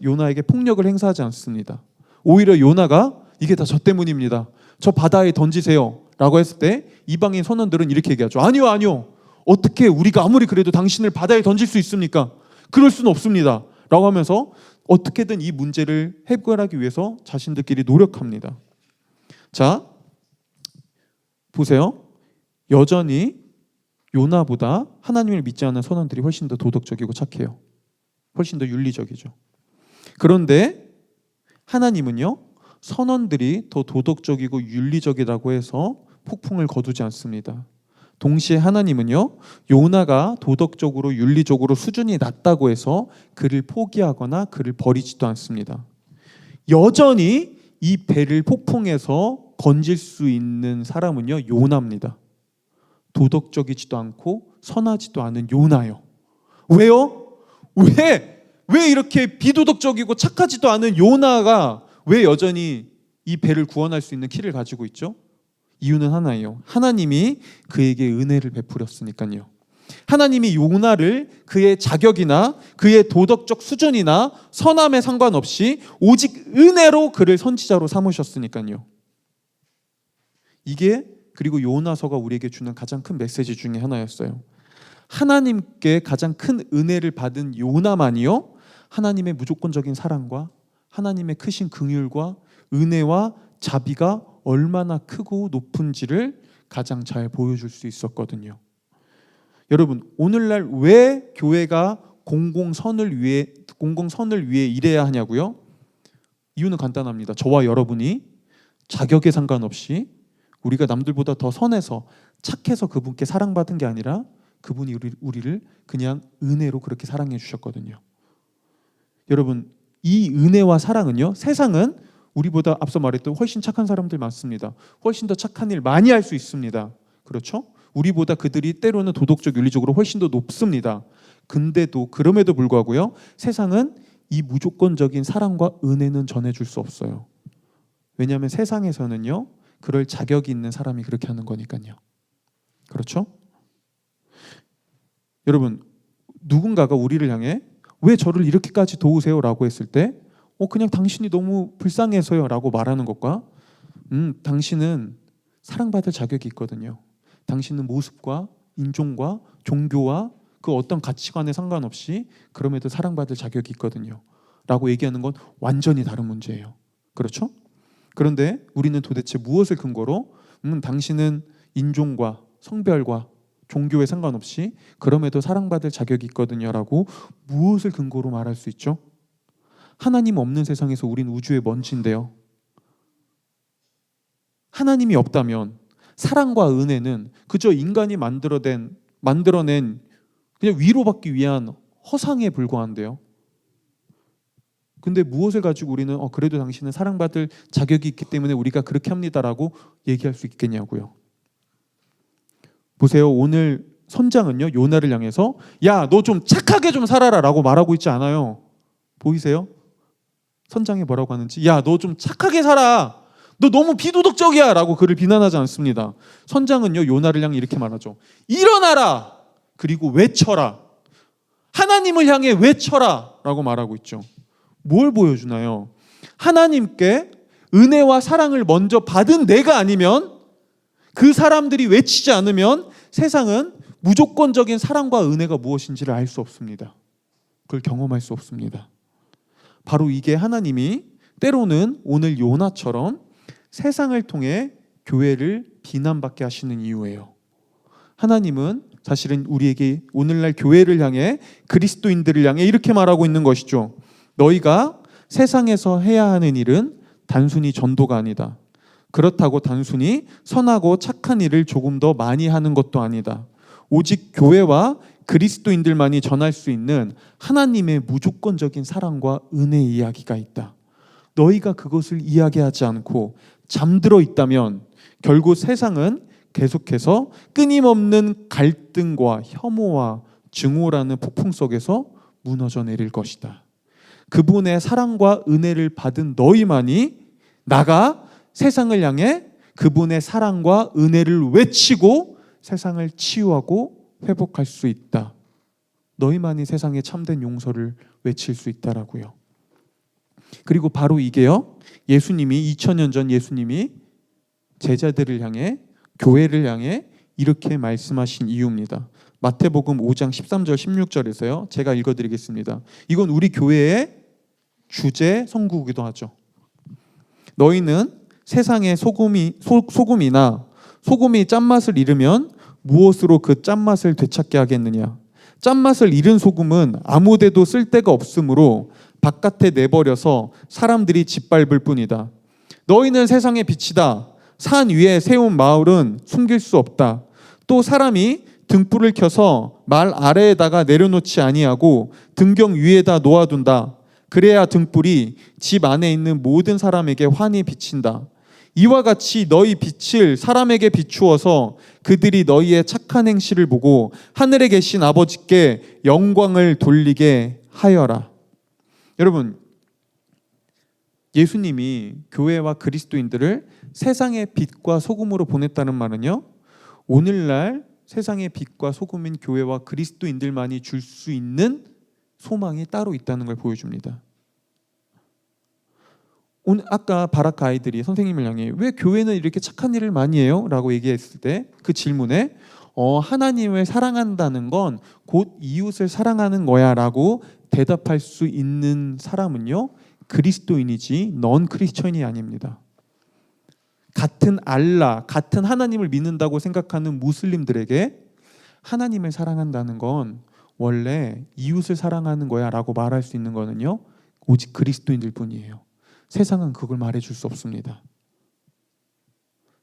요나에게 폭력을 행사하지 않습니다. 오히려 요나가 이게 다 저 때문입니다, 저 바다에 던지세요 라고 했을 때 이방인 선원들은 이렇게 얘기하죠. 아니요, 어떻게 우리가 아무리 그래도 당신을 바다에 던질 수 있습니까? 그럴 수는 없습니다 라고 하면서 어떻게든 이 문제를 해결하기 위해서 자신들끼리 노력합니다. 자, 보세요. 여전히 요나보다 하나님을 믿지 않는 선원들이 훨씬 더 도덕적이고 착해요. 훨씬 더 윤리적이죠. 그런데 하나님은요, 선원들이 더 도덕적이고 윤리적이라고 해서 폭풍을 거두지 않습니다. 동시에 하나님은요, 요나가 도덕적으로 윤리적으로 수준이 낮다고 해서 그를 포기하거나 그를 버리지도 않습니다. 여전히 이 배를 폭풍에서 건질 수 있는 사람은요, 요나입니다. 도덕적이지도 않고 선하지도 않은 요나요. 왜요? 왜 이렇게 비도덕적이고 착하지도 않은 요나가 왜 여전히 이 배를 구원할 수 있는 키를 가지고 있죠? 이유는 하나예요. 하나님이 그에게 은혜를 베풀었으니까요. 하나님이 요나를 그의 자격이나 그의 도덕적 수준이나 선함에 상관없이 오직 은혜로 그를 선지자로 삼으셨으니까요. 이게 그리고 요나서가 우리에게 주는 가장 큰 메시지 중에 하나였어요. 하나님께 가장 큰 은혜를 받은 요나만이요, 하나님의 무조건적인 사랑과 하나님의 크신 긍휼과 은혜와 자비가 얼마나 크고 높은지를 가장 잘 보여줄 수 있었거든요. 여러분, 오늘날 왜 교회가 공공선을 위해 일해야 하냐고요? 이유는 간단합니다. 저와 여러분이 자격에 상관없이 우리가 남들보다 더 선해서 착해서 그분께 사랑받은 게 아니라 그분이 우리를 그냥 은혜로 그렇게 사랑해 주셨거든요. 여러분, 이 은혜와 사랑은요, 세상은 우리보다 앞서 말했던 훨씬 착한 사람들 많습니다. 훨씬 더 착한 일 많이 할 수 있습니다. 그렇죠? 우리보다 그들이 때로는 도덕적 윤리적으로 훨씬 더 높습니다. 근데도 그럼에도 불구하고요, 세상은 이 무조건적인 사랑과 은혜는 전해줄 수 없어요. 왜냐하면 세상에서는요, 그럴 자격이 있는 사람이 그렇게 하는 거니까요. 그렇죠? 여러분, 누군가가 우리를 향해 왜 저를 이렇게까지 도우세요? 라고 했을 때 그냥 당신이 너무 불쌍해서요 라고 말하는 것과 당신은 사랑받을 자격이 있거든요. 당신은 모습과 인종과 종교와 그 어떤 가치관에 상관없이 그럼에도 사랑받을 자격이 있거든요 라고 얘기하는 건 완전히 다른 문제예요. 그렇죠? 그런데 우리는 도대체 무엇을 근거로 당신은 인종과 성별과 종교에 상관없이 그럼에도 사랑받을 자격이 있거든요 라고 무엇을 근거로 말할 수 있죠? 하나님 없는 세상에서 우린 우주의 먼지인데요, 하나님이 없다면 사랑과 은혜는 그저 인간이 만들어낸 그냥 위로받기 위한 허상에 불과한데요. 근데 무엇을 가지고 우리는 그래도 당신은 사랑받을 자격이 있기 때문에 우리가 그렇게 합니다라고 얘기할 수 있겠냐고요. 보세요. 오늘 선장은요, 요나를 향해서 야, 너 좀 착하게 좀 살아라 라고 말하고 있지 않아요. 보이세요? 선장이 뭐라고 하는지. 야, 너 좀 착하게 살아. 너 너무 비도덕적이야 라고 그를 비난하지 않습니다. 선장은요, 요나를 향해 이렇게 말하죠. 일어나라. 그리고 외쳐라. 하나님을 향해 외쳐라 라고 말하고 있죠. 뭘 보여주나요? 하나님께 은혜와 사랑을 먼저 받은 내가 아니면, 그 사람들이 외치지 않으면 세상은 무조건적인 사랑과 은혜가 무엇인지를 알 수 없습니다. 그걸 경험할 수 없습니다. 바로 이게 하나님이 때로는 오늘 요나처럼 세상을 통해 교회를 비난받게 하시는 이유예요. 하나님은 사실은 우리에게 오늘날 교회를 향해, 그리스도인들을 향해 이렇게 말하고 있는 것이죠. 너희가 세상에서 해야 하는 일은 단순히 전도가 아니다. 그렇다고 단순히 선하고 착한 일을 조금 더 많이 하는 것도 아니다. 오직 교회와 그리스도인들만이 전할 수 있는 하나님의 무조건적인 사랑과 은혜의 이야기가 있다. 너희가 그것을 이야기하지 않고 잠들어 있다면 결국 세상은 계속해서 끊임없는 갈등과 혐오와 증오라는 폭풍 속에서 무너져 내릴 것이다. 그분의 사랑과 은혜를 받은 너희만이 나가 세상을 향해 그분의 사랑과 은혜를 외치고 세상을 치유하고 회복할 수 있다. 너희만이 세상에 참된 용서를 외칠 수 있다라고요. 그리고 바로 이게요, 예수님이 2000년 전 예수님이 제자들을 향해, 교회를 향해 이렇게 말씀하신 이유입니다. 마태복음 5장 13절 16절에서요. 제가 읽어드리겠습니다. 이건 우리 교회의 주제 성구기도 하죠. 너희는 세상의 소금이나 소금이 짠맛을 잃으면 무엇으로 그 짠맛을 되찾게 하겠느냐. 짠맛을 잃은 소금은 아무데도 쓸데가 없으므로 바깥에 내버려서 사람들이 짓밟을 뿐이다. 너희는 세상의 빛이다. 산 위에 세운 마을은 숨길 수 없다. 또 사람이 등불을 켜서 말 아래에다가 내려놓지 아니하고 등경 위에다 놓아둔다. 그래야 등불이 집 안에 있는 모든 사람에게 환히 비친다. 이와 같이 너희 빛을 사람에게 비추어서 그들이 너희의 착한 행실을 보고 하늘에 계신 아버지께 영광을 돌리게 하여라. 여러분, 예수님이 교회와 그리스도인들을 세상의 빛과 소금으로 보냈다는 말은요, 오늘날 세상의 빛과 소금인 교회와 그리스도인들만이 줄 수 있는 소망이 따로 있다는 걸 보여줍니다. 오늘 아까 바라카 아이들이 선생님을 향해 왜 교회는 이렇게 착한 일을 많이 해요? 라고 얘기했을 때 그 질문에 하나님을 사랑한다는 건 곧 이웃을 사랑하는 거야 라고 대답할 수 있는 사람은요, 그리스도인이지 넌 크리스천이 아닙니다. 같은 알라, 같은 하나님을 믿는다고 생각하는 무슬림들에게 하나님을 사랑한다는 건 원래 이웃을 사랑하는 거야 라고 말할 수 있는 거는요, 오직 그리스도인들 뿐이에요. 세상은 그걸 말해줄 수 없습니다.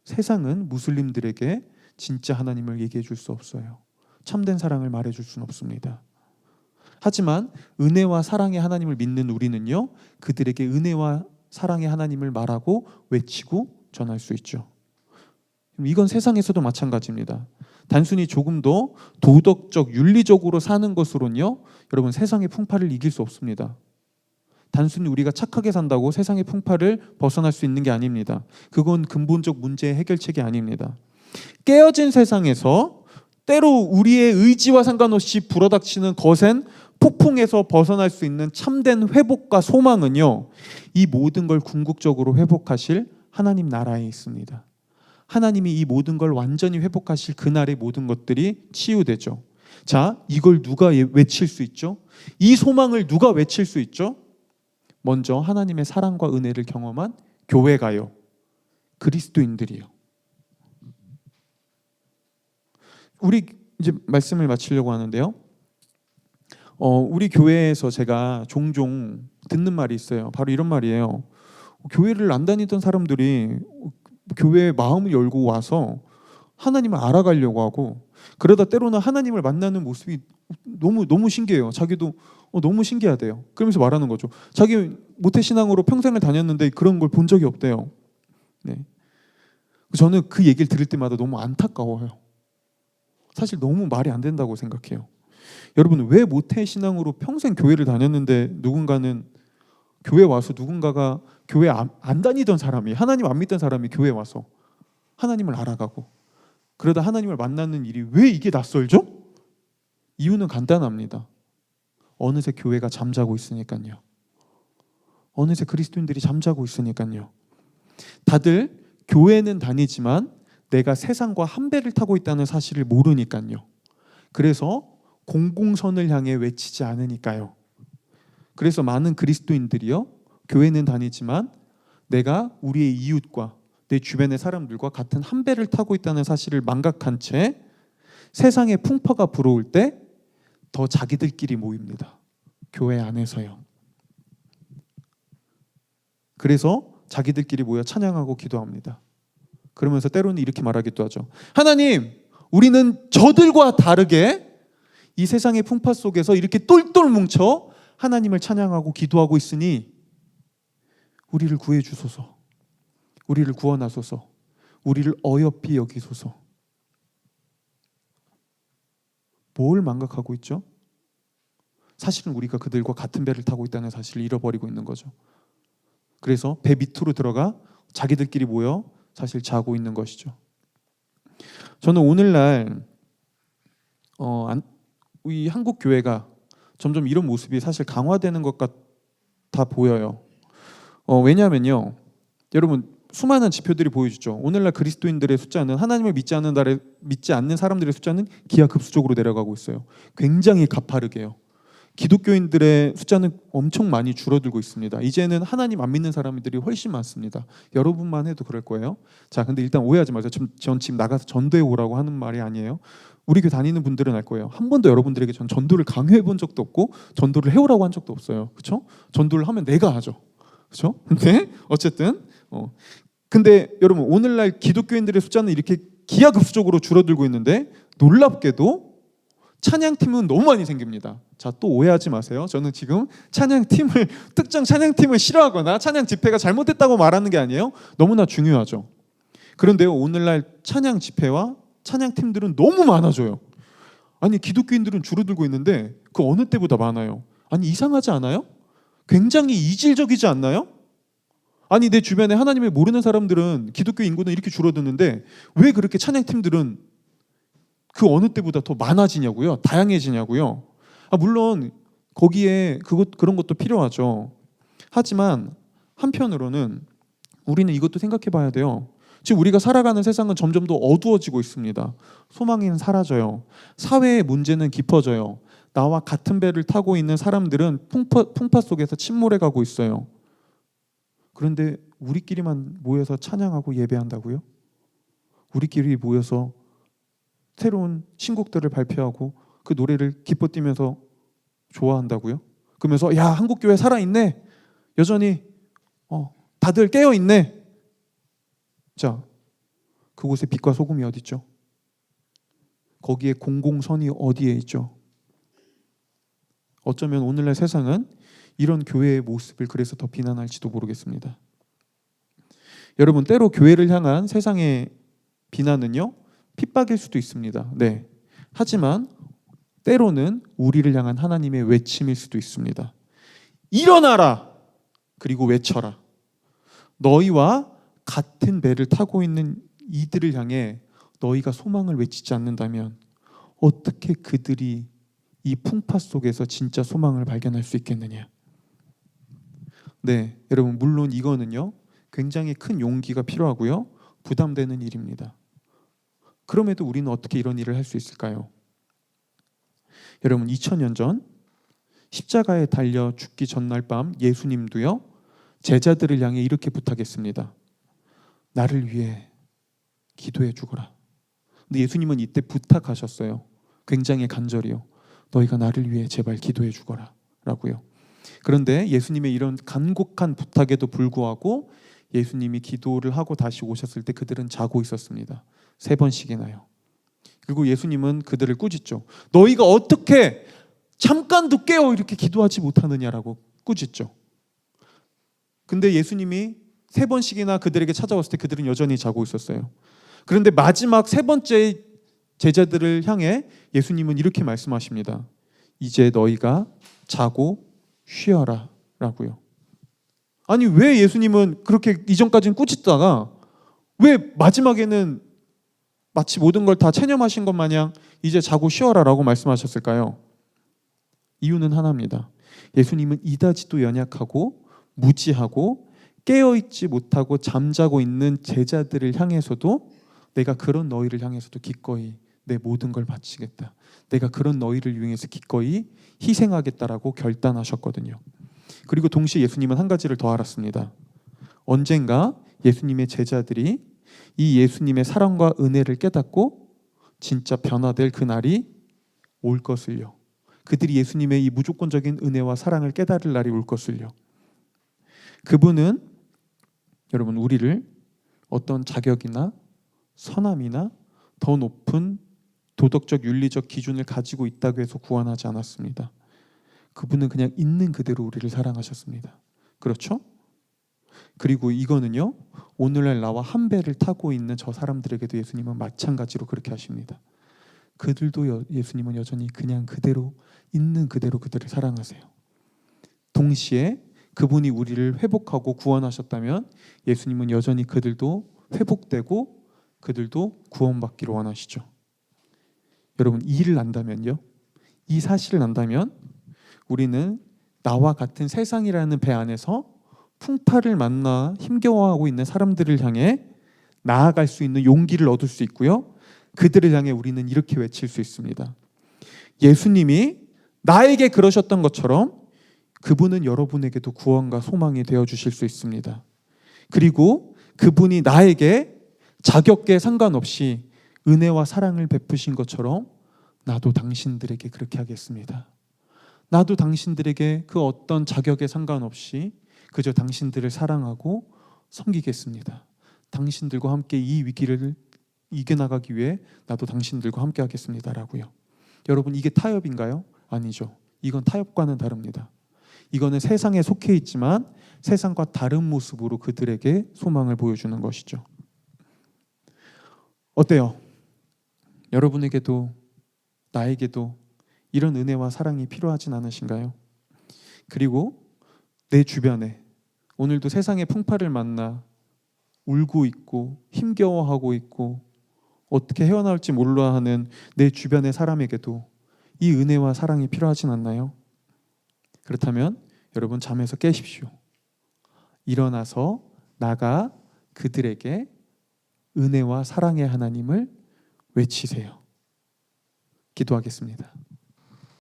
세상은 무슬림들에게 진짜 하나님을 얘기해 줄 수 없어요. 참된 사랑을 말해줄 수는 없습니다. 하지만 은혜와 사랑의 하나님을 믿는 우리는요, 그들에게 은혜와 사랑의 하나님을 말하고 외치고 전할 수 있죠. 이건 세상에서도 마찬가지입니다. 단순히 조금 더 도덕적, 윤리적으로 사는 것으로는요, 여러분 세상의 풍파를 이길 수 없습니다. 단순히 우리가 착하게 산다고 세상의 풍파를 벗어날 수 있는 게 아닙니다. 그건 근본적 문제의 해결책이 아닙니다. 깨어진 세상에서 때로 우리의 의지와 상관없이 불어닥치는 거센 폭풍에서 벗어날 수 있는 참된 회복과 소망은요, 이 모든 걸 궁극적으로 회복하실 하나님 나라에 있습니다. 하나님이 이 모든 걸 완전히 회복하실 그날의 모든 것들이 치유되죠. 자, 이걸 누가 외칠 수 있죠? 이 소망을 누가 외칠 수 있죠? 먼저 하나님의 사랑과 은혜를 경험한 교회가요, 그리스도인들이요. 우리 이제 말씀을 마치려고 하는데요. 우리 교회에서 제가 종종 듣는 말이 있어요. 바로 이런 말이에요. 교회를 안 다니던 사람들이 교회에 마음을 열고 와서 하나님을 알아가려고 하고, 그러다 때로는 하나님을 만나는 모습이 너무 신기해요. 자기도 너무 신기하대요. 그러면서 말하는 거죠. 자기 모태신앙으로 평생을 다녔는데 그런 걸 본 적이 없대요. 네. 저는 그 얘기를 들을 때마다 너무 안타까워요. 사실 너무 말이 안 된다고 생각해요. 여러분, 왜 모태신앙으로 평생 교회를 다녔는데 누군가는 교회 와서 누군가가 교회 안 다니던 사람이, 하나님 안 믿던 사람이 교회 와서 하나님을 알아가고 그러다 하나님을 만나는 일이 왜 이게 낯설죠? 이유는 간단합니다. 어느새 교회가 잠자고 있으니까요. 어느새 그리스도인들이 잠자고 있으니까요. 다들 교회는 다니지만 내가 세상과 한 배를 타고 있다는 사실을 모르니까요. 그래서 공공선을 향해 외치지 않으니까요. 그래서 많은 그리스도인들이요, 교회는 다니지만 내가 우리의 이웃과 내 주변의 사람들과 같은 한 배를 타고 있다는 사실을 망각한 채 세상의 풍파가 불어올 때 더 자기들끼리 모입니다. 교회 안에서요. 그래서 자기들끼리 모여 찬양하고 기도합니다. 그러면서 때로는 이렇게 말하기도 하죠. 하나님, 우리는 저들과 다르게 이 세상의 풍파 속에서 이렇게 똘똘 뭉쳐 하나님을 찬양하고 기도하고 있으니 우리를 구해 주소서. 우리를 구원하소서. 우리를 어여삐 여기소서. 뭘 망각하고 있죠? 사실은 우리가 그들과 같은 배를 타고 있다는 사실을 잃어버리고 있는 거죠. 그래서 배 밑으로 들어가 자기들끼리 모여 사실 자고 있는 것이죠. 저는 오늘날 이 한국 교회가 점점 이런 모습이 사실 강화되는 것 같아 보여요. 왜냐하면요, 여러분 수많은 지표들이 보여주죠. 오늘날 그리스도인들의 숫자는, 하나님을 믿지 않는 사람들의 숫자는 기하급수적으로 내려가고 있어요. 굉장히 가파르게요. 기독교인들의 숫자는 엄청 많이 줄어들고 있습니다. 이제는 하나님 안 믿는 사람들이 훨씬 많습니다. 여러분만 해도 그럴 거예요. 자, 근데 일단 오해하지 마세요. 전 지금 나가서 전도해 오라고 하는 말이 아니에요. 우리 교회 다니는 분들은 알 거예요. 한 번도 여러분들에게 전 전도를 강요해 본 적도 없고 전도를 해오라고 한 적도 없어요. 그렇죠? 전도를 하면 내가 하죠. 그렇죠? 근데 어쨌든 근데 여러분 오늘날 기독교인들의 숫자는 이렇게 기하급수적으로 줄어들고 있는데 놀랍게도 찬양팀은 너무 많이 생깁니다. 자, 또 오해하지 마세요. 저는 지금 특정 찬양팀을 싫어하거나 찬양 집회가 잘못됐다고 말하는 게 아니에요. 너무나 중요하죠. 그런데요, 오늘날 찬양 집회와 찬양팀들은 너무 많아져요. 아니, 기독교인들은 줄어들고 있는데 그 어느 때보다 많아요. 아니, 이상하지 않아요? 굉장히 이질적이지 않나요? 아니, 내 주변에 하나님을 모르는 사람들은, 기독교 인구는 이렇게 줄어드는데 왜 그렇게 찬양팀들은 그 어느 때보다 더 많아지냐고요? 다양해지냐고요? 물론 거기에 그런 것도 필요하죠. 하지만 한편으로는 우리는 이것도 생각해 봐야 돼요. 지금 우리가 살아가는 세상은 점점 더 어두워지고 있습니다. 소망은 사라져요. 사회의 문제는 깊어져요. 나와 같은 배를 타고 있는 사람들은 풍파 속에서 침몰해 가고 있어요. 그런데 우리끼리만 모여서 찬양하고 예배한다고요? 우리끼리 모여서 새로운 신곡들을 발표하고 그 노래를 기뻐 뛰면서 좋아한다고요? 그러면서 야, 한국 교회 살아있네. 여전히 다들 깨어있네. 자, 그곳에 빛과 소금이 어디 있죠? 거기에 공공선이 어디에 있죠? 어쩌면 오늘날 세상은 이런 교회의 모습을 그래서 더 비난할지도 모르겠습니다. 여러분, 때로 교회를 향한 세상의 비난은요, 핍박일 수도 있습니다. 네. 하지만 때로는 우리를 향한 하나님의 외침일 수도 있습니다. 일어나라! 그리고 외쳐라. 너희와 같은 배를 타고 있는 이들을 향해 너희가 소망을 외치지 않는다면 어떻게 그들이 이 풍파 속에서 진짜 소망을 발견할 수 있겠느냐? 네, 여러분, 물론 이거는요, 굉장히 큰 용기가 필요하고요, 부담되는 일입니다. 그럼에도 우리는 어떻게 이런 일을 할 수 있을까요? 여러분, 2000년 전 십자가에 달려 죽기 전날 밤 예수님도요, 제자들을 향해 이렇게 부탁했습니다. 나를 위해 기도해 주거라. 근데 예수님은 이때 부탁하셨어요. 굉장히 간절히요. 너희가 나를 위해 제발 기도해 주거라 라고요. 그런데 예수님의 이런 간곡한 부탁에도 불구하고 예수님이 기도를 하고 다시 오셨을 때 그들은 자고 있었습니다. 3번씩이나요. 그리고 예수님은 그들을 꾸짖죠. 너희가 어떻게 잠깐도 깨어 이렇게 기도하지 못하느냐라고 꾸짖죠. 근데 예수님이 3번씩이나 그들에게 찾아왔을 때 그들은 여전히 자고 있었어요. 그런데 마지막 3번째 제자들을 향해 예수님은 이렇게 말씀하십니다. 이제 너희가 자고 쉬어라 라고요. 아니 왜 예수님은 그렇게 이전까지는 꾸짖다가 왜 마지막에는 마치 모든 걸 다 체념하신 것 마냥 이제 자고 쉬어라라고 말씀하셨을까요? 이유는 하나입니다. 예수님은 이다지도 연약하고 무지하고 깨어있지 못하고 잠자고 있는 제자들을 향해서도 내가 그런 너희를 향해서도 기꺼이 내 모든 걸 바치겠다. 내가 그런 너희를 위해서 기꺼이 희생하겠다라고 결단하셨거든요. 그리고 동시에 예수님은 한 가지를 더 알았습니다. 언젠가 예수님의 제자들이 이 예수님의 사랑과 은혜를 깨닫고 진짜 변화될 그날이 올 것을요. 그들이 예수님의 이 무조건적인 은혜와 사랑을 깨달을 날이 올 것을요. 그분은 여러분 우리를 어떤 자격이나 선함이나 더 높은 도덕적 윤리적 기준을 가지고 있다고 해서 구원하지 않았습니다. 그분은 그냥 있는 그대로 우리를 사랑하셨습니다. 그렇죠? 그리고 이거는요, 오늘날 나와 한 배를 타고 있는 저 사람들에게도 예수님은 마찬가지로 그렇게 하십니다. 그들도 예수님은 여전히 그냥 그대로 있는 그대로 그들을 사랑하세요. 동시에 그분이 우리를 회복하고 구원하셨다면 예수님은 여전히 그들도 회복되고 그들도 구원받기를 원하시죠. 여러분 이 일을 안다면요, 이 사실을 안다면 우리는 나와 같은 세상이라는 배 안에서 풍파를 만나 힘겨워하고 있는 사람들을 향해 나아갈 수 있는 용기를 얻을 수 있고요. 그들을 향해 우리는 이렇게 외칠 수 있습니다. 예수님이 나에게 그러셨던 것처럼 그분은 여러분에게도 구원과 소망이 되어 주실 수 있습니다. 그리고 그분이 나에게 자격에 상관없이 은혜와 사랑을 베푸신 것처럼 나도 당신들에게 그렇게 하겠습니다. 나도 당신들에게 그 어떤 자격에 상관없이 그저 당신들을 사랑하고 섬기겠습니다. 당신들과 함께 이 위기를 이겨나가기 위해 나도 당신들과 함께 하겠습니다라고요. 여러분 이게 타협인가요? 아니죠. 이건 타협과는 다릅니다. 이거는 세상에 속해 있지만 세상과 다른 모습으로 그들에게 소망을 보여주는 것이죠. 어때요? 여러분에게도 나에게도 이런 은혜와 사랑이 필요하진 않으신가요? 그리고 내 주변에 오늘도 세상의 풍파를 만나 울고 있고 힘겨워하고 있고 어떻게 헤어나올지 몰라 하는 내 주변의 사람에게도 이 은혜와 사랑이 필요하진 않나요? 그렇다면 여러분 잠에서 깨십시오. 일어나서 나가 그들에게 은혜와 사랑의 하나님을 외치세요. 기도하겠습니다.